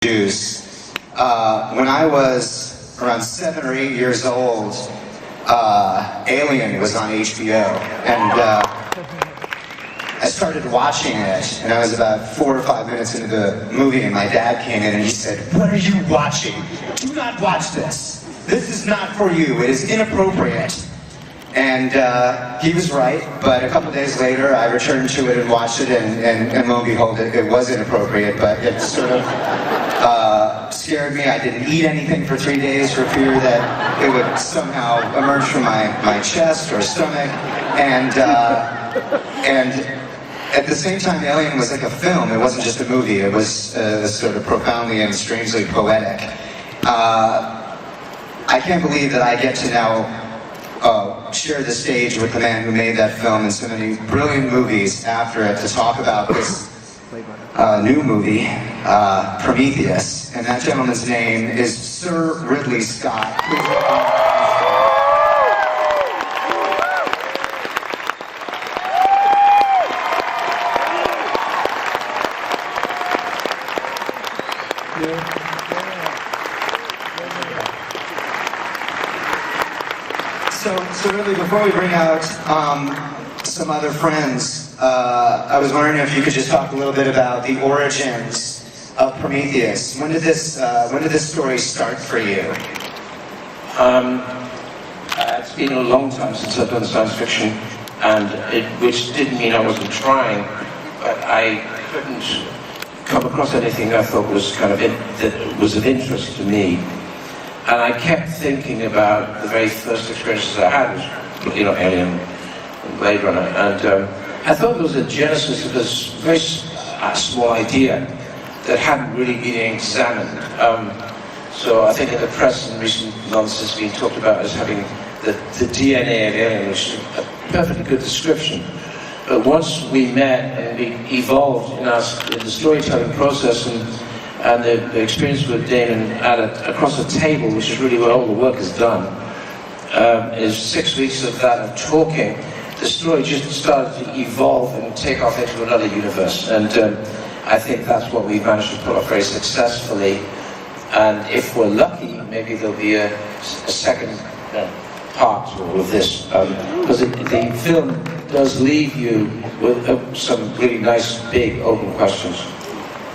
Juice. When I was around 7 or 8 years old, Alien was on HBO, and I started watching it, and I was about 4 or 5 minutes into the movie, and my dad came in and he said, "What are you watching? Do not watch this. This is not for you. It is inappropriate." And he was right, but a couple days later I returned to it and watched it, and lo and behold, it was inappropriate, but it sort of scared me. I didn't eat anything for 3 days for fear that it would somehow emerge from my chest or stomach, and at the same time, Alien was like a film. It wasn't just a movie. It was sort of profoundly and strangely poetic. I can't believe that I get to now share the stage with the man who made that film and so many brilliant movies after it to talk about this new movie, Prometheus. And that gentleman's name is Sir Ridley Scott. Please welcome. So really, before we bring out some other friends, I was wondering if you could just talk a little bit about the origins of Prometheus. When did this story start for you? It's been a long time since I've done science fiction, which didn't mean I wasn't trying, but I couldn't come across anything I thought was that was of interest to me. And I kept thinking about the very first experiences I had with, Alien and Blade Runner, and I thought there was a genesis of this very small idea that hadn't really been examined. So I think in the press in recent months it's been talked about as having the DNA of Alien, which is a perfectly good description. But once we met and we evolved in the storytelling process and the experience with Damon across a table, which is really where all the work is done, is 6 weeks of that, of talking, the story just started to evolve and take off into another universe. And I think that's what we've managed to pull off very successfully. And if we're lucky, maybe there'll be a second part to all of this. Because the film does leave you with some really nice, big, open questions.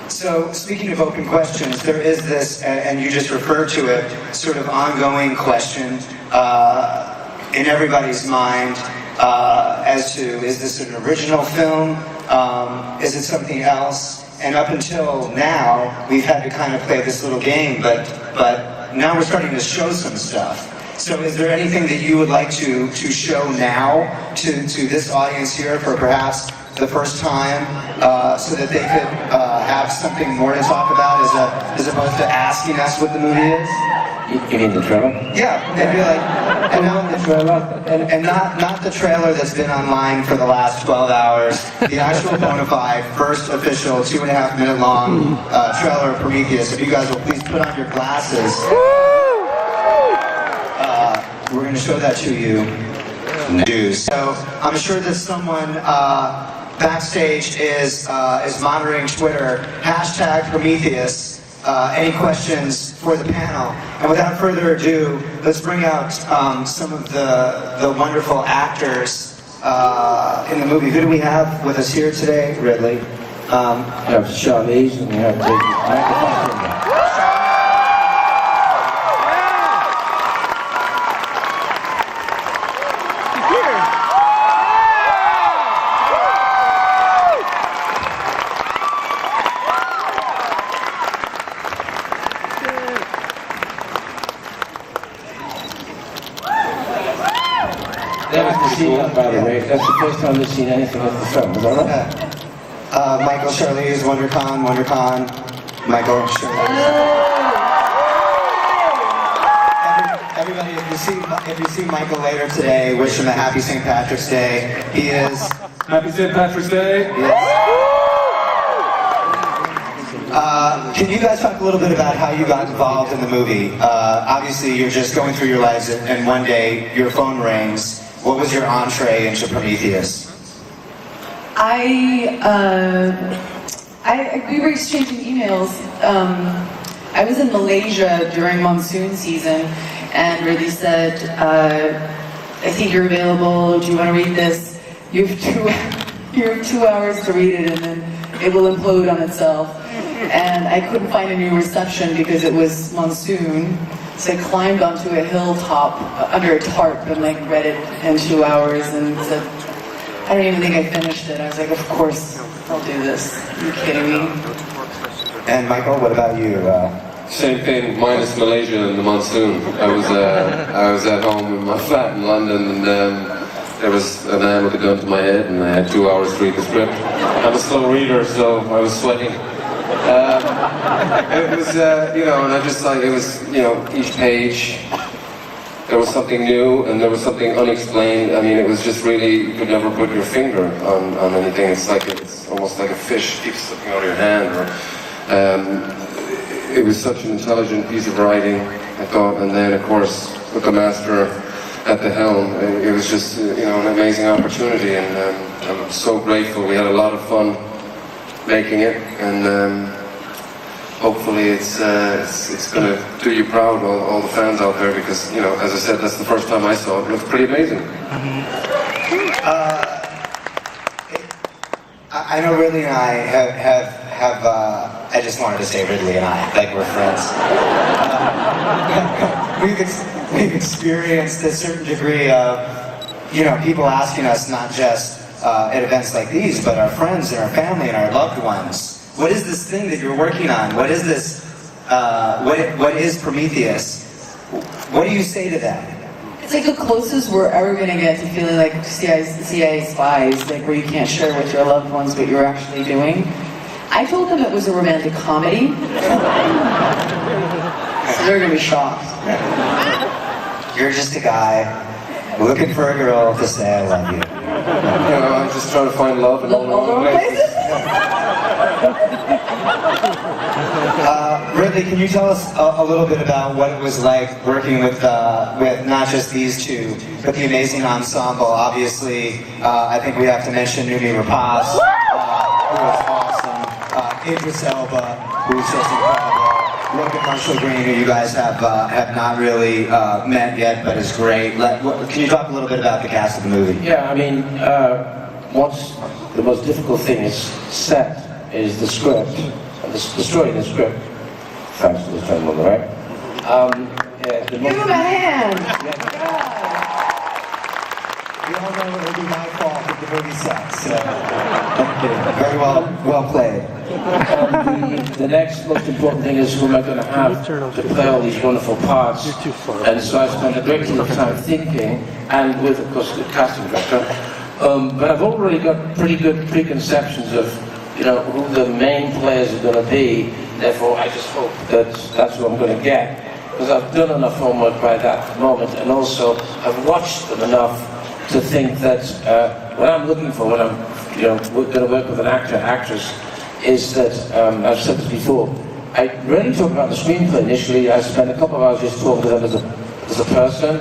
So, speaking of open questions, there is this, and you just referred to it, sort of ongoing question in everybody's mind as to, is this an original film? Is it something else? And up until now, we've had to kind of play this little game, but now we're starting to show some stuff. So is there anything that you would like to show now to this audience here for perhaps the first time, so that they could have something more to talk about as opposed to asking us what the movie is? You mean the trailer? Yeah, they'd be like, and not the trailer that's been online for the last 12 hours, the actual bona fide, first official 2.5 minute long trailer of Prometheus. If you guys will please put on your glasses, we're going to show that to you. So I'm sure that someone backstage is monitoring Twitter, #Prometheus. Any questions for the panel? And without further ado, let's bring out some of the wonderful actors in the movie. Who do we have with us here today, Ridley? We have Charlize and we have Fassbender. By the way, that's the first time they've seen anything of the film, is that right? Michael, Charlize, Wondercon, Michael, Charlize. Everybody, if you see Michael later today, wish him a happy St. Patrick's Day. He is... Happy St. Patrick's Day! Yes. Can you guys talk a little bit about how you got involved in the movie? Obviously, you're just going through your lives and one day your phone rings. What was your entree into Prometheus? We were exchanging emails I was in Malaysia during monsoon season, and Ridley said, I think you're available, do you want to read this? You have 2 hours to read it, and then it will implode on itself. And I couldn't find a new reception because it was monsoon, so I climbed onto a hilltop under a tarp and like read it in 2 hours, and said, I don't even think I finished it. I was like, of course I'll do this. Are you kidding me? And Michael, what about you? Same thing, minus Malaysia and the monsoon. I was at home in my flat in London, and there was a man with a gun to my head, and I had 2 hours to read the script. I'm a slow reader, so I was sweating. It was, and I just like, it was, each page, there was something new, and there was something unexplained. I mean, it was just really, you could never put your finger on anything. It's almost like a fish keeps slipping out of your hand. It was such an intelligent piece of writing, I thought, and then, of course, with the master at the helm, it was just, an amazing opportunity, and I'm so grateful. We had a lot of fun making it, and hopefully it's going to do you proud, all the fans out there, because, as I said, that's the first time I saw it. It looks pretty amazing. I know Ridley and I have I just wanted to say Ridley and I, like we're friends. We've experienced a certain degree of, people asking us not just at events like these, but our friends and our family and our loved ones. What is this thing that you're working on? What is this? What is Prometheus? What do you say to them? It's like the closest we're ever going to get to feeling like CIA spies, like where you can't share with your loved ones what you're actually doing. I told them it was a romantic comedy, so they're going to be shocked. You're just a guy looking for a girl to say I love you. I'm just trying to find love in all the wrong places. Ridley, can you tell us a little bit about what it was like working with not just these two, but the amazing ensemble? Obviously, I think we have to mention Noomi Rapace, who was awesome. Idris Elba, who was just incredible. Logan Marshall Green, who you guys have not really met yet, but is great. Can you talk a little bit about the cast of the movie? Yeah, I mean, what's the most difficult thing is set is the script, and the story in the script. Thanks to the gentleman, right? Give him a hand! We all know it will be my fault if the movie sucks. So. I'm kidding. Very well played. The next most important thing is who am I going to have to play all these wonderful parts. And so I spent a great deal of time thinking, and with, of course, the casting director. But I've already got pretty good preconceptions of, who the main players are going to be. Therefore, I just hope that that's what I'm going to get. Because I've done enough homework by that moment, and also I've watched them enough to think that what I'm looking for when I'm going to work with an actor, actress, is that, I've said this before, I rarely talk about the screenplay initially. I spend a couple of hours just talking to them as a person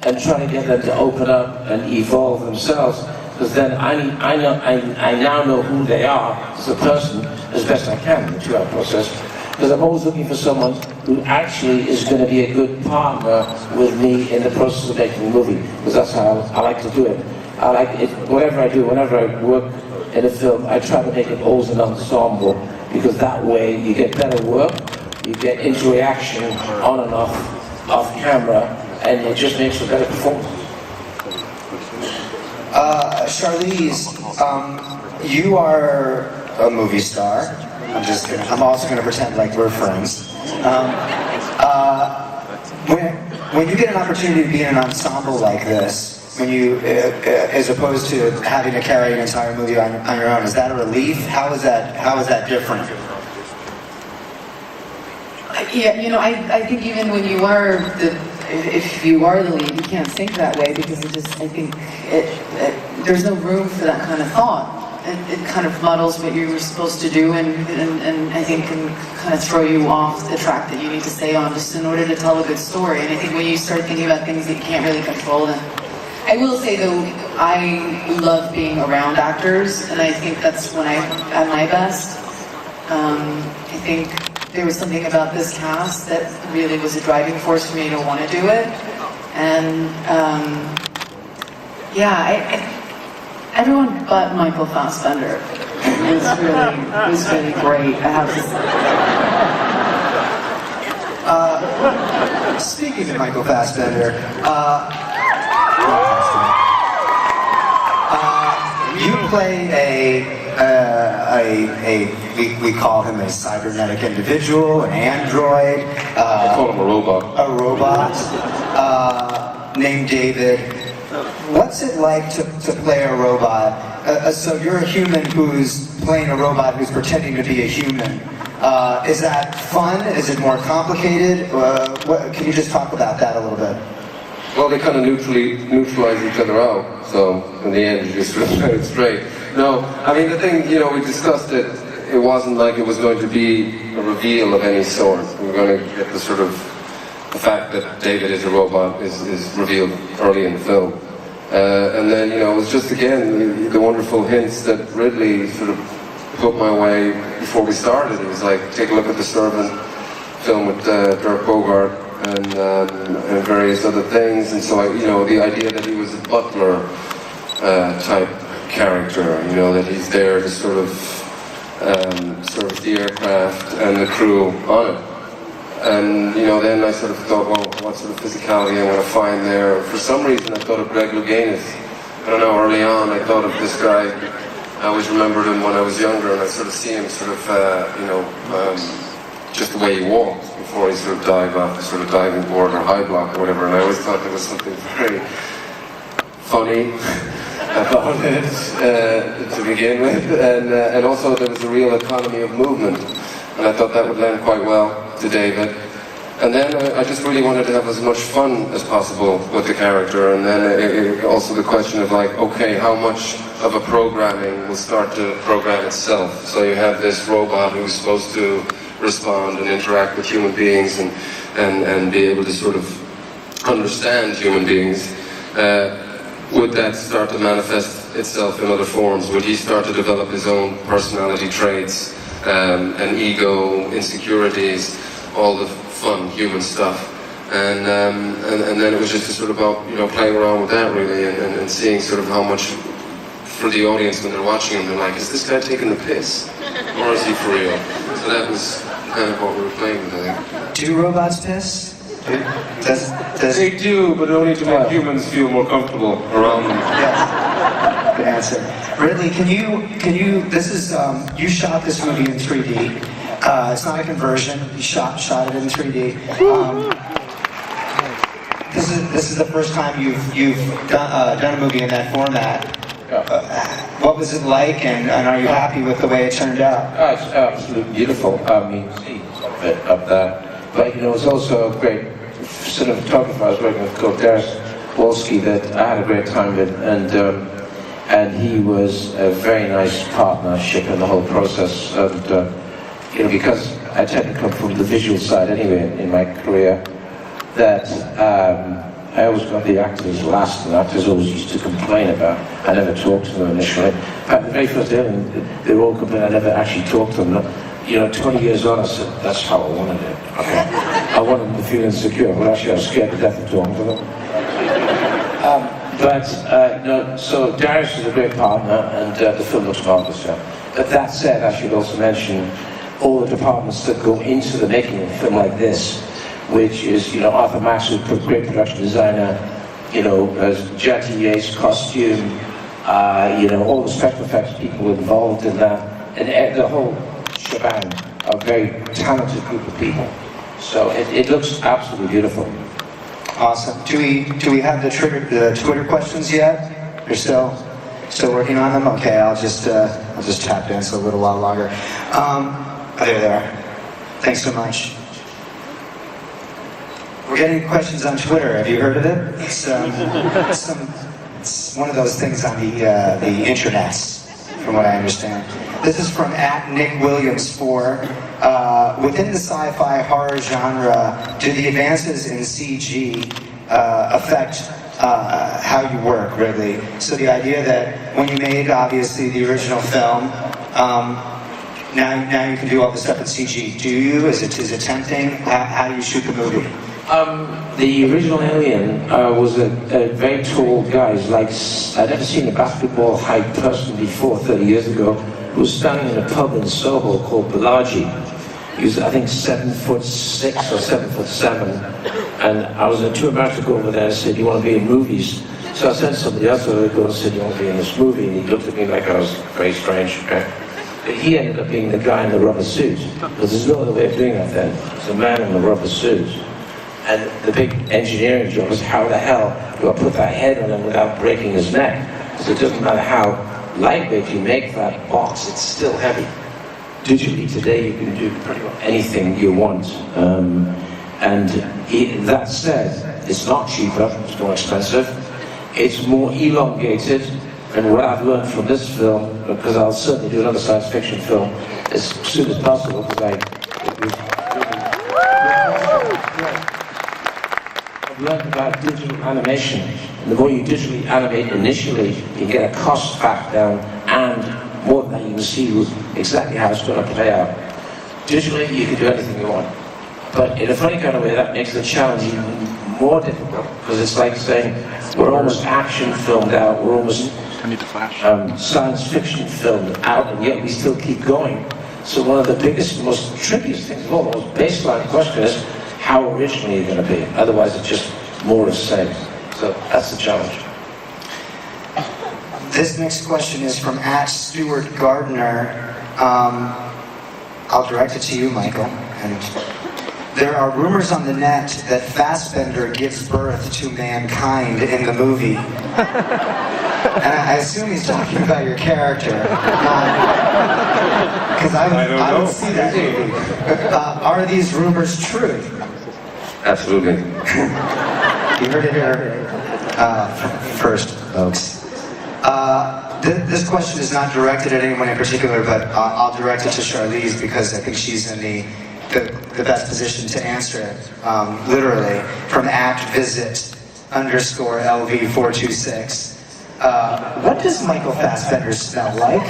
and trying to get them to open up and evolve themselves, because then I now know who they are as a person as best I can in the 2-hour process, because I'm always looking for someone who actually is going to be a good partner with me in the process of making a movie, because that's how I like to do it. I like it, whatever I do, whenever I work in a film, I try to make it always an ensemble, because that way you get better work, you get interaction on and off camera, and it just makes a better performance. Charlize, you are a movie star. I'm also gonna pretend like we're friends. When you get an opportunity to be in an ensemble like this, when you, as opposed to having to carry an entire movie on your own, is that a relief? How is that different? Yeah, I think even when you are if you are the lead, you can't think that way, because I think there's no room for that kind of thought. It kind of muddles what you were supposed to do, and I think can kind of throw you off the track that you need to stay on just in order to tell a good story. And I think when you start thinking about things that you can't really control, then I will say though, I love being around actors, and I think that's when I'm at my best. I think there was something about this cast that really was a driving force for me to want to do it. And everyone but Michael Fassbender was really great. I have to say. Speaking of Michael Fassbender, you play we call him a cybernetic individual, an android. I call him a robot. A robot named David. What's it like to play a robot? So you're a human who's playing a robot who's pretending to be a human. Is that fun? Is it more complicated? Can you just talk about that a little bit? Well, they kind of neutralize each other out, so in the end you just play it straight. No, I mean the thing, we discussed it, it wasn't like it was going to be a reveal of any sort. We were going to get the sort of, the fact that David is a robot is revealed early in the film. And then, it was just again, the wonderful hints that Ridley sort of put my way before we started. It was like, take a look at The Servant film with Dirk Bogarde, and various other things, and so the idea that he was a butler type character, that he's there to sort of service the aircraft and the crew on it. And then I sort of thought, well, what sort of physicality I'm going to find there. For some reason I thought of Greg Louganis. I don't know, early on I thought of this guy. I always remembered him when I was younger, and I sort of see him sort of, just the way he walked before he sort of dived off the sort of diving board or high block or whatever, and I always thought there was something very funny about it to begin with, and also there was a real economy of movement, and I thought that would lend quite well to David. And then I just really wanted to have as much fun as possible with the character, and then also the question of like, okay, how much of a programming will start to program itself? So you have this robot who's supposed to respond and interact with human beings and be able to sort of understand human beings. Would that start to manifest itself in other forms? Would he start to develop his own personality traits, and ego, insecurities, all the fun human stuff? And then it was just sort of about playing around with that really, and seeing sort of how much for the audience when they're watching him, they're like, is this guy taking the piss? Or is he for real? So that was kind of what we were playing with, I think. Do robots piss? Does They do, but only to make humans feel more comfortable around them. Yes. Good answer. Ridley, can you, this is, you shot this movie in 3D. It's not a conversion, you shot it in 3D. This is the first time you've done a movie in that format. What was it like, and are you happy with the way it turned out? Oh, it's absolutely beautiful. I mean, scenes of it up there. But it's also a great cinematographer. I was working with Darius Wolski that I had a great time with, and he was a very nice partnership in the whole process. And because I tend to come from the visual side anyway in my career, that I always got the actors last, and actors always used to complain about. I never talked to them initially. In fact, the very first day, they were all complaining. I never actually talked to them. 20 years on, I said, that's how I wanted it. Okay. I wanted them to feel insecure, but actually I was scared to death of talking to them. So Darius is a great partner, and the film looks marvelous. Yeah. But that said, I should also mention all the departments that go into the making of a film like this, which is, Arthur Max, who's a great production designer, Jackie Yates, costume, all the special effects people involved in that, and the whole shebang, a very talented group of people. So it looks absolutely beautiful. Awesome. Do we have the Twitter questions yet? You're still working on them? Okay, I'll just tap dance a little while longer. There they are. Thanks so much. We're getting questions on Twitter. Have you heard of it? It's one of those things on the internets, from what I understand. This is from @NickWilliams4. Within the sci-fi horror genre, do the advances in CG affect how you work, Ridley? So the idea that when you made, obviously, the original film, now you can do all the stuff in CG. Do you? Is it tempting? How do you shoot the movie? The original Alien was a very tall guy. He's like, I'd never seen a basketball height person before 30 years ago, who was standing in a pub in Soho called Bellagio. He was, I think, 7'6" or 7'7", and I was too embarrassed to go over there and said, "You want to be in movies?" So I sent somebody else over to go and said, "You want to be in this movie?" And he looked at me like I was very strange. Okay? But he ended up being the guy in the rubber suit, because there's no other way of doing that then. It's a man in the rubber suit. And the big engineering job is how the hell do I put that head on him without breaking his neck? So it doesn't matter how lightweight you make that box, it's still heavy. Digitally today you can do pretty much anything you want. That said, it's not cheaper, it's more expensive, it's more elongated, and what I've learned from this film, because I'll certainly do another science fiction film as soon as possible, because I've learned about digital animation. And the more you digitally animate initially, you get a cost back down, and more than that, you can see exactly how it's going to play out. Digitally, you can do anything you want. But in a funny kind of way, that makes the challenge even more difficult, because it's like saying, we're almost action filmed out, we're almost science fiction filmed out, and yet we still keep going. So one of the biggest, most trickiest things of all, the most baseline question is, how original are you going to be? Otherwise it's just more of the same. So that's the challenge. This next question is from @Stuart Gardner. I'll direct it to you, Michael. And there are rumors on the net that Fassbender gives birth to mankind in the movie. And I assume he's talking about your character. Because I would see that movie. Are these rumors true? Absolutely. You heard it here first, folks. This question is not directed at anyone in particular, but I'll direct it to Charlize because I think she's in the best position to answer it. Literally, from @visit_LV426. What does Michael Fassbender smell like?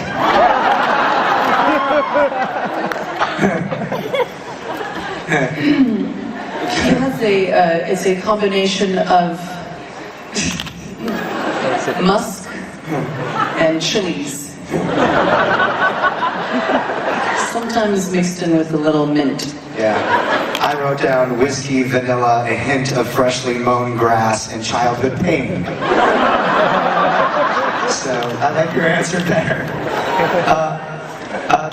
He has it's a combination of musk and chilies. Sometimes mixed in with a little mint. Yeah. I wrote down whiskey, vanilla, a hint of freshly mown grass, and childhood pain. So I like your answer there.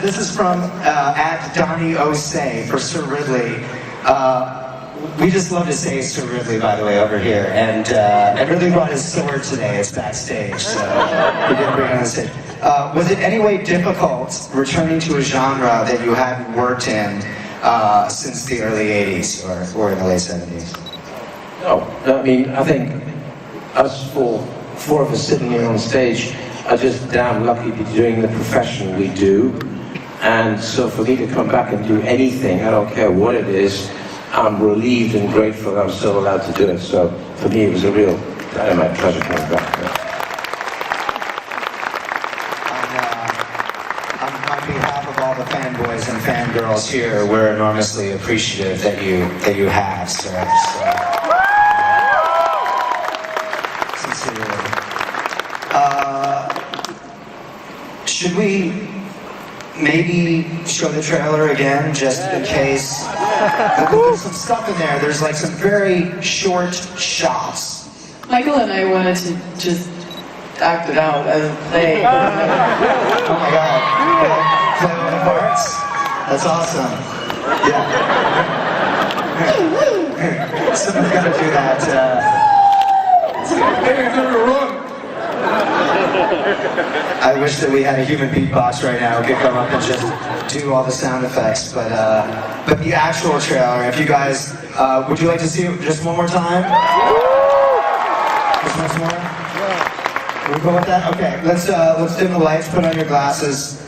This is from @DonnieOSay for Sir Ridley. We just love to say Sir Ridley, by the way, over here. And Ridley brought his sword today. It's backstage, so he didn't bring it on the stage. Was it any way difficult returning to a genre that you hadn't worked in since the early 80s or in the late 70s? No, I mean, I think us four of us sitting here on stage are just damn lucky to be doing the profession we do. And so for me to come back and do anything, I don't care what it is, I'm relieved and grateful that I'm still allowed to do it. So for me, it was a real dynamite pleasure coming back. On behalf of all the fanboys and fangirls here, we're enormously appreciative that you have, sir. Sincerely. Should we maybe show the trailer again, just in case? There's some stuff in there. There's like some very short shots. Michael and I wanted to just act it out as a play. Oh my God. Play with the parts? That's awesome. Yeah. Someone's got to do that. I wish that we had a human beatbox right now who could come up and just do all the sound effects. But the actual trailer, if you guys, would you like to see it just one more time? Just once more? Can we go with that? Okay, let's dim the lights, put on your glasses.